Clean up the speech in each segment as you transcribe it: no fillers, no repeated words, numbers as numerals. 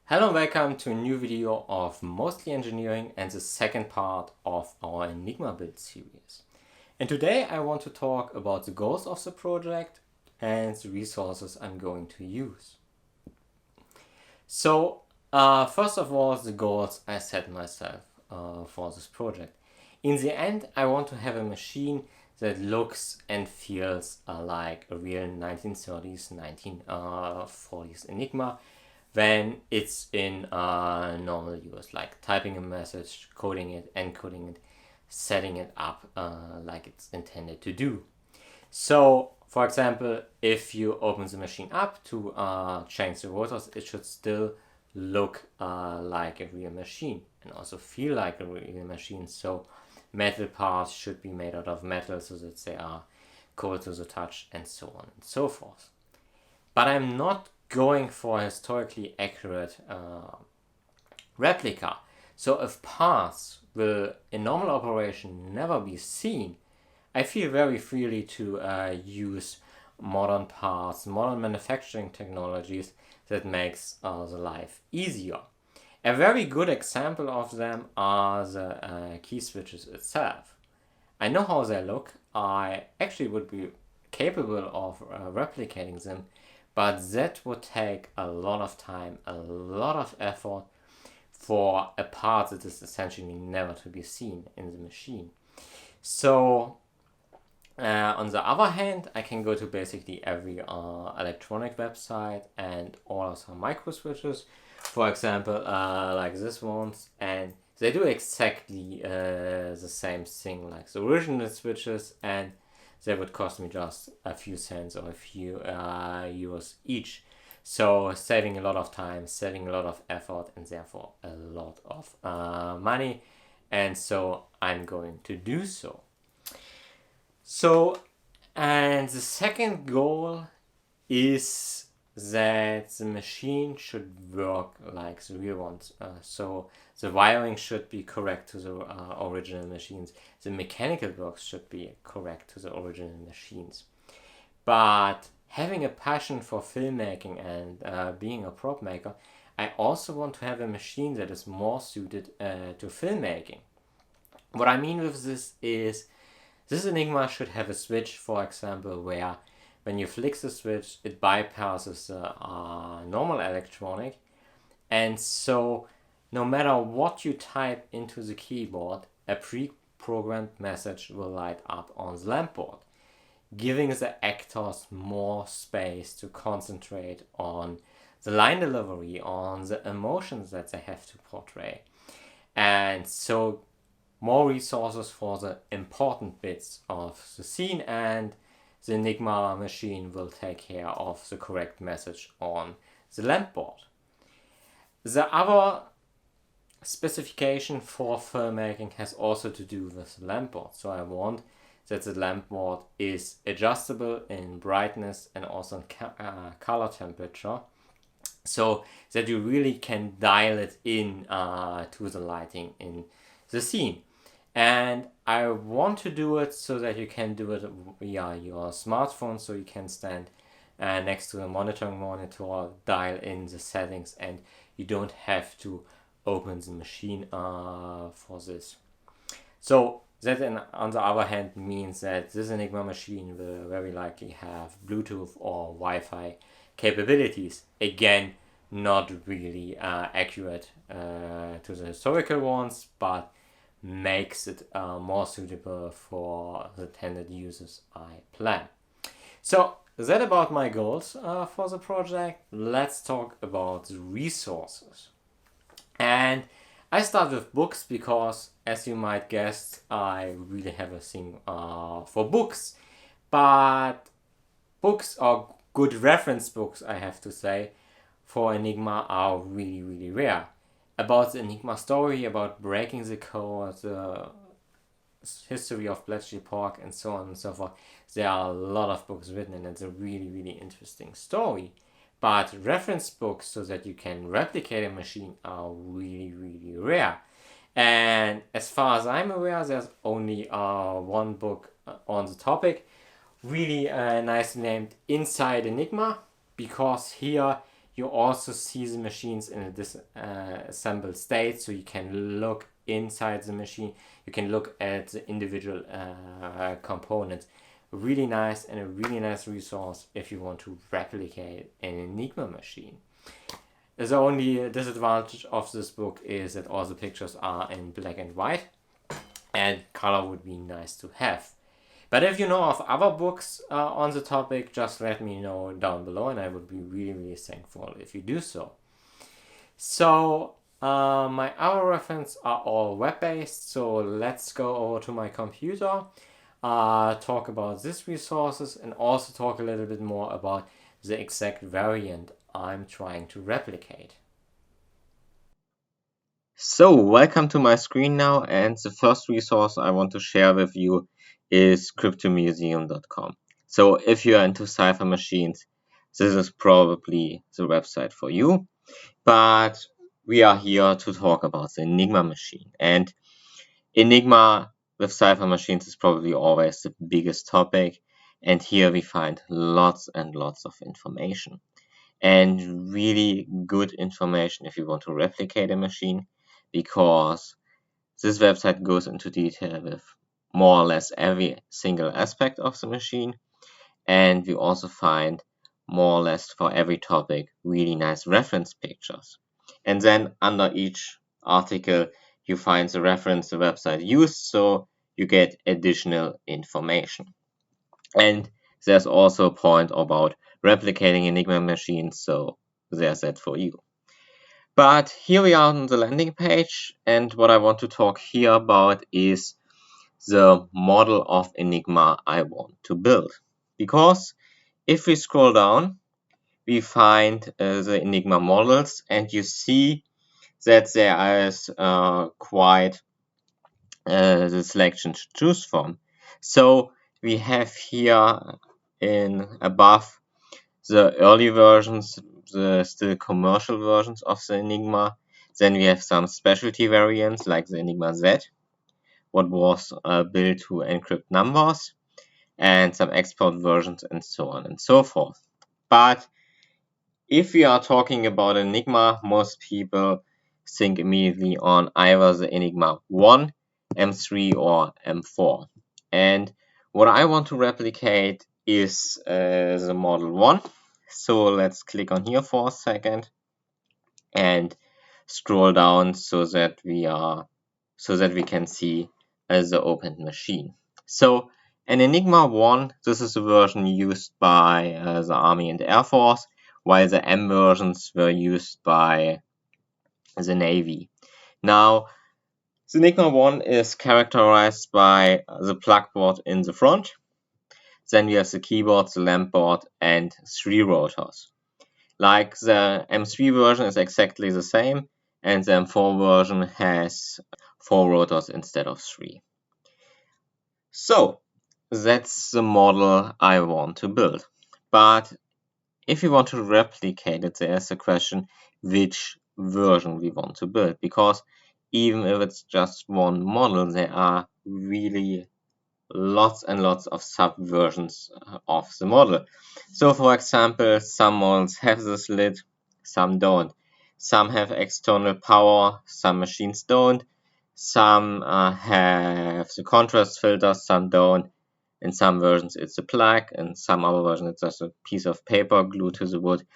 Hello and welcome to a new video of Mostly Engineering and the second part of our Enigma build series. And today I want to talk about the goals of the project and the resources I'm going to use. So first of all, the goals I set myself for this project. In the end, I want to have a machine that looks and feels like a real 1930s, 1940s Enigma when it's in normal use, like typing a message, coding it, encoding it, setting it up like it's intended to do. So, for example, if you open the machine up to change the rotors, it should still look like a real machine and also feel like a real machine. So, metal parts should be made out of metal so that they are cold to the touch and so on and so forth. But I'm not going for a historically accurate replica. So if parts will in normal operation never be seen, I feel very freely to use modern parts, modern manufacturing technologies that makes the life easier. A very good example of them are the key switches itself. I know how they look. I actually would be capable of replicating them, but that would take a lot of time, a lot of effort for a part that is essentially never to be seen in the machine. So on the other hand, I can go to basically every electronic website and order some micro switches, for example, like this ones, and they do exactly the same thing like the original switches, and they would cost me just a few cents or a few euros each. So saving a lot of time, saving a lot of effort, and therefore a lot of money. And so I'm going to do so. And the second goal is that the machine should work like the real ones. So the wiring should be correct to the original machines. The mechanical works should be correct to the original machines. But having a passion for filmmaking and being a prop maker, I also want to have a machine that is more suited to filmmaking. What I mean with this is, this Enigma should have a switch, for example, where when you flick the switch, it bypasses the normal electronic. And so no matter what you type into the keyboard, a pre-programmed message will light up on the lamp board, giving the actors more space to concentrate on the line delivery, on the emotions that they have to portray. And so more resources for the important bits of the scene, and the Enigma machine will take care of the correct message on the lamp board. The other specification for filmmaking has also to do with the lamp board. So I want that the lamp board is adjustable in brightness and also in color temperature, so that you really can dial it in to the lighting in the scene. And I want to do it so that you can do it via your smartphone, so you can stand next to a monitoring monitor, dial in the settings, and you don't have to open the machine for this. So that on the other hand means that this Enigma machine will very likely have Bluetooth or Wi-Fi capabilities. Again, not really accurate to the historical ones, but makes it more suitable for the intended uses I plan. So that about my goals for the project. Let's talk about the resources. And I start with books because, as you might guess, I really have a thing for books. But books, or good reference books, I have to say, for Enigma are really, really rare. About the Enigma story, about breaking the code, the history of Bletchley Park, and so on and so forth. There are a lot of books written, and it's a really, really interesting story. But reference books so that you can replicate a machine are really, really rare. And as far as I'm aware, there's only one book on the topic, really nicely named Inside Enigma, because here You also see the machines in a disassembled state, so you can look inside the machine. You can look at the individual components. Really nice, and a really nice resource if you want to replicate an Enigma machine. The only disadvantage of this book is that all the pictures are in black and white, and color would be nice to have. But if you know of other books on the topic, just let me know down below, and I would be really, really thankful if you do so. So, my other references are all web-based, so let's go over to my computer, talk about these resources, and also talk a little bit more about the exact variant I'm trying to replicate. So, welcome to my screen now, and the first resource I want to share with you is cryptomuseum.com. So, if you are into cipher machines, this is probably the website for you. But we are here to talk about the Enigma machine. And Enigma with cipher machines is probably always the biggest topic. And here we find lots and lots of information. And really good information if you want to replicate a machine, because this website goes into detail with more or less every single aspect of the machine. And we also find more or less for every topic really nice reference pictures. And then under each article, you find the reference the website used, so you get additional information. And there's also a point about replicating Enigma machines, so there's that for you. But here we are on the landing page, and what I want to talk here about is the model of Enigma I want to build. Because if we scroll down, we find the Enigma models, and you see that there is quite the selection to choose from. So we have here in above the early versions, the still commercial versions of the Enigma. Then we have some specialty variants like the Enigma Z, what was built to encrypt numbers, and some export versions and so on and so forth. But if we are talking about Enigma, most people think immediately on either the Enigma 1, M3 or M4. And what I want to replicate is the Model 1. So let's click on here for a second and scroll down so that we can see the opened machine. So an Enigma 1, this is the version used by the Army and Air Force, while the M versions were used by the Navy. Now, the Enigma 1 is characterized by the plug board in the front. Then we have the keyboard, the lamp board, and 3 rotors. Like the M3 version is exactly the same, and the M4 version has 4 rotors instead of 3. So, that's the model I want to build. But if we want to replicate it, there's a question which version we want to build, because even if it's just one model, there are really lots and lots of subversions of the model. So for example, some models have this lid, some don't. Some have external power, some machines don't. Some have the contrast filter, some don't. In some versions it's a plug, in some other versions it's just a piece of paper glued to the wood,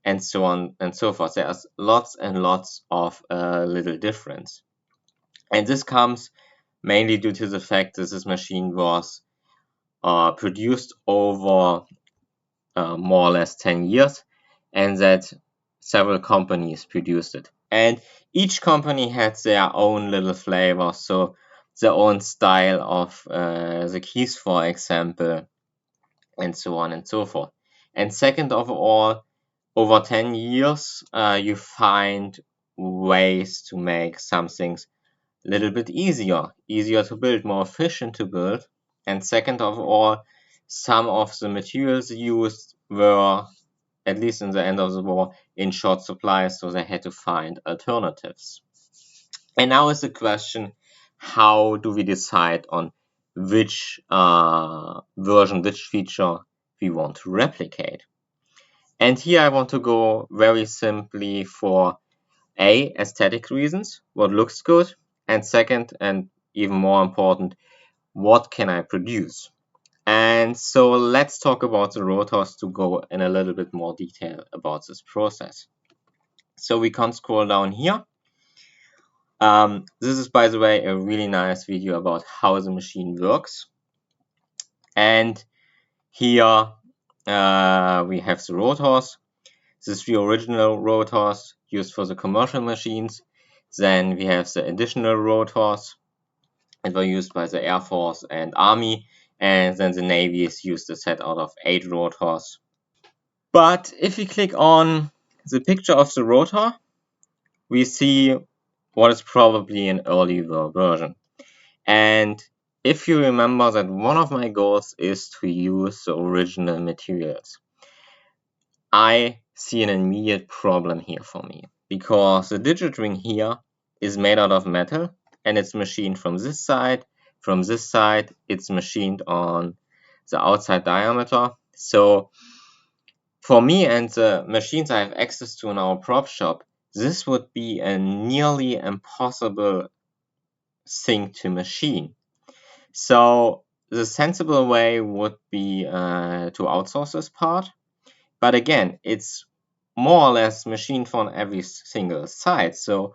and so on and so forth. There's lots and lots of little difference. And this comes mainly due to the fact that this machine was produced over more or less 10 years, and that several companies produced it. And each company had their own little flavor, so their own style of the keys, for example, and so on and so forth. And second of all, over 10 years, you find ways to make some things a little bit easier to build, more efficient to build. And second of all, some of the materials used were, at least in the end of the war, in short supply, so they had to find alternatives. And now is the question, how do we decide on which version, which feature we want to replicate? And here I want to go very simply for A, aesthetic reasons, what looks good, and second, and even more important, what can I produce? And so let's talk about the rotors to go in a little bit more detail about this process. So we can scroll down here. This is, by the way, a really nice video about how the machine works. And here we have the rotors. This is the original rotors used for the commercial machines. Then we have the additional rotors that were used by the Air Force and Army. And then the Navy is used a set out of 8 rotors. But if we click on the picture of the rotor, we see what is probably an earlier version. And if you remember that one of my goals is to use the original materials, I see an immediate problem here for me, because the digit ring here is made out of metal and it's machined from this side. From this side, it's machined on the outside diameter. So for me and the machines I have access to in our prop shop, this would be a nearly impossible thing to machine. So the sensible way would be to outsource this part. But again, it's more or less machined on every single side. So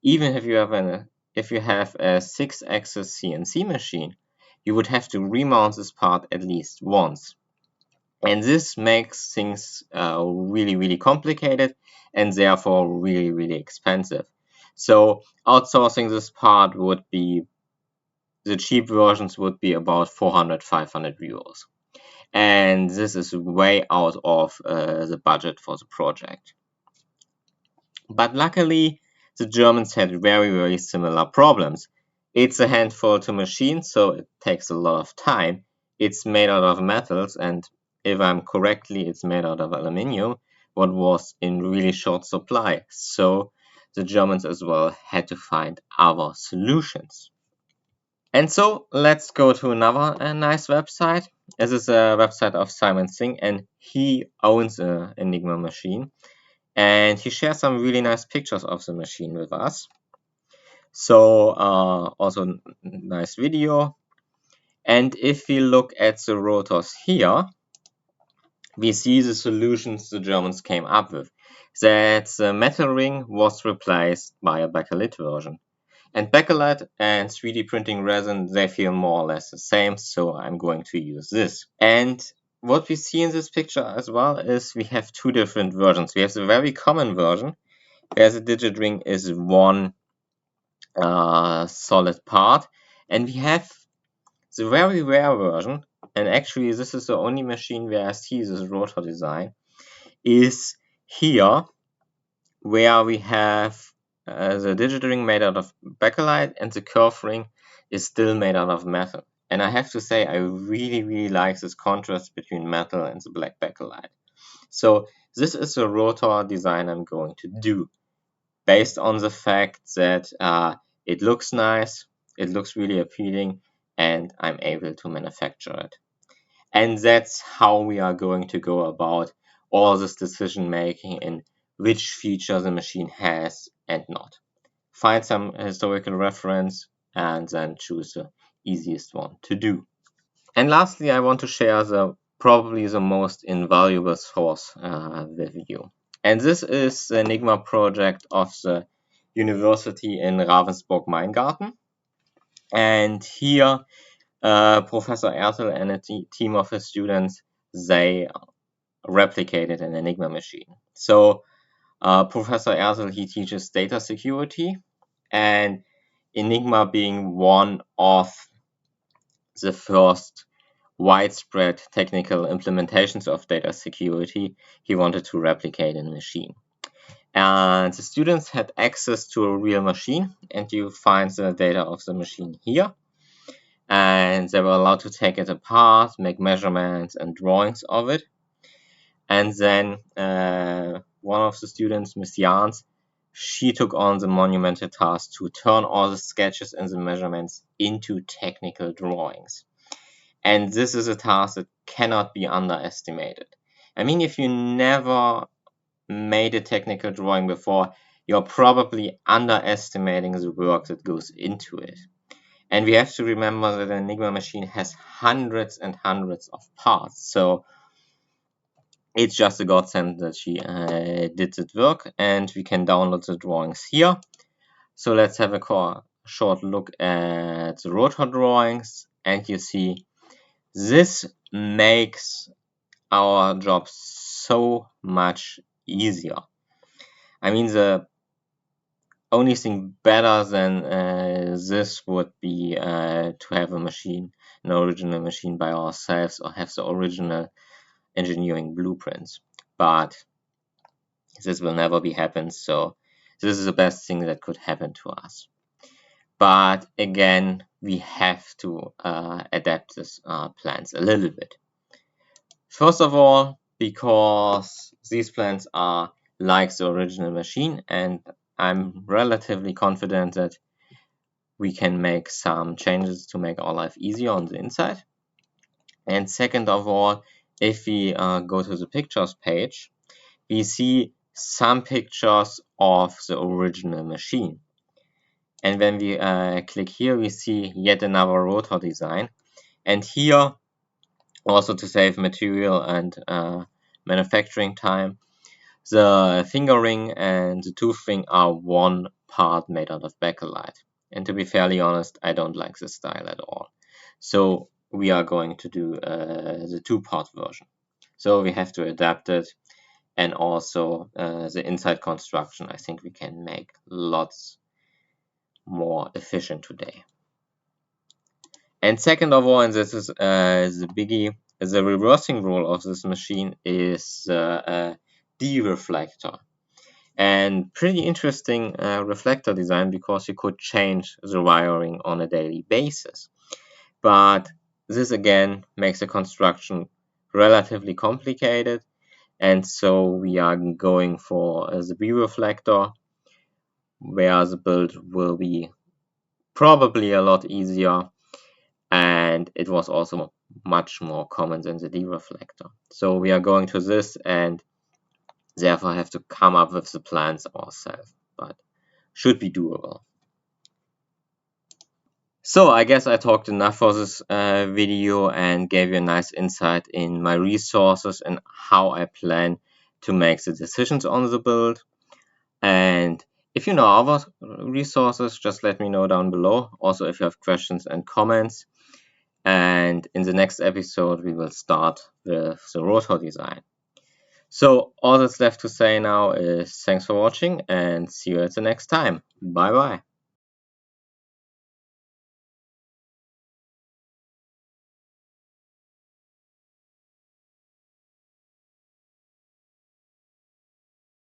even if you have a 6-axis CNC machine, you would have to remount this part at least once. And this makes things really, really complicated and therefore really, really expensive. So outsourcing this part would be, the cheap versions would be about 400, 500 euros. And this is way out of the budget for the project. But luckily, the Germans had very, very similar problems. It's a handful to machine, so it takes a lot of time. It's made out of metals, and if I'm correctly, it's made out of aluminium, what was in really short supply. So the Germans as well had to find other solutions. And so let's go to another nice website. This is a website of Simon Singh, and he owns an Enigma machine. And he shares some really nice pictures of the machine with us. So also nice video. And if we look at the rotors here, we see the solutions the Germans came up with. That the metal ring was replaced by a bakelite version. And bakelite and 3D printing resin, they feel more or less the same, so I'm going to use this. And what we see in this picture as well is we have two different versions. We have the very common version, where the digit ring is one solid part, and we have the very rare version, and actually this is the only machine where I see this rotor design, is here, where we have the digit ring made out of bakelite and the curve ring is still made out of metal. And I have to say, I really, really like this contrast between metal and the black bakelite. So this is the rotor design I'm going to do, based on the fact that it looks nice, it looks really appealing, and I'm able to manufacture it. And that's how we are going to go about all this decision making in which feature the machine has and not. Find some historical reference and then choose the easiest one to do. And lastly, I want to share probably the most invaluable source with you. And this is the Enigma project of the University in Ravensburg-Maingarten. And here, Professor Ertel and a team of his students, they replicated an Enigma machine. So Professor Ertel, he teaches data security, and Enigma being one of the first widespread technical implementations of data security, he wanted to replicate a machine. And the students had access to a real machine, and you find the data of the machine here. And they were allowed to take it apart, make measurements and drawings of it. And then one of the students, Miss Jans, she took on the monumental task to turn all the sketches and the measurements into technical drawings. And this is a task that cannot be underestimated, I mean, if you never made a technical drawing before, you're probably underestimating the work that goes into it. And we have to remember that an Enigma machine has hundreds and hundreds of parts. So it's just a godsend that she did that work, and we can download the drawings here. So let's have a short look at the rotor drawings, and you see this makes our job so much easier. I mean, the only thing better than this would be to have an original machine by ourselves, or have the original engineering blueprints. But this will never be happen, so this is the best thing that could happen to us. But again, we have to adapt this plans a little bit. First of all, because these plans are like the original machine, and I'm relatively confident that we can make some changes to make our life easier on the inside. And second of all, if we go to the pictures page, we see some pictures of the original machine. And when we click here, we see yet another rotor design. And here, also to save material and manufacturing time, the finger ring and the tooth ring are one part made out of bakelite. And to be fairly honest, I don't like this style at all. So we are going to do the two-part version. So we have to adapt it. And also the inside construction, I think we can make lots more efficient today. And second of all, and this is the biggie, the reversing rule of this machine is the D-reflector. And pretty interesting reflector design, because you could change the wiring on a daily basis. But this again makes the construction relatively complicated, and so we are going for the B reflector, where the build will be probably a lot easier, and it was also much more common than the D reflector. So we are going to this, and therefore have to come up with the plans ourselves, but should be doable. So I guess I talked enough for this video and gave you a nice insight in my resources and how I plan to make the decisions on the build. And if you know other resources, just let me know down below. Also, if you have questions and comments. And in the next episode, we will start with the rotor design. So all that's left to say now is thanks for watching, and see you at the next time. Bye bye.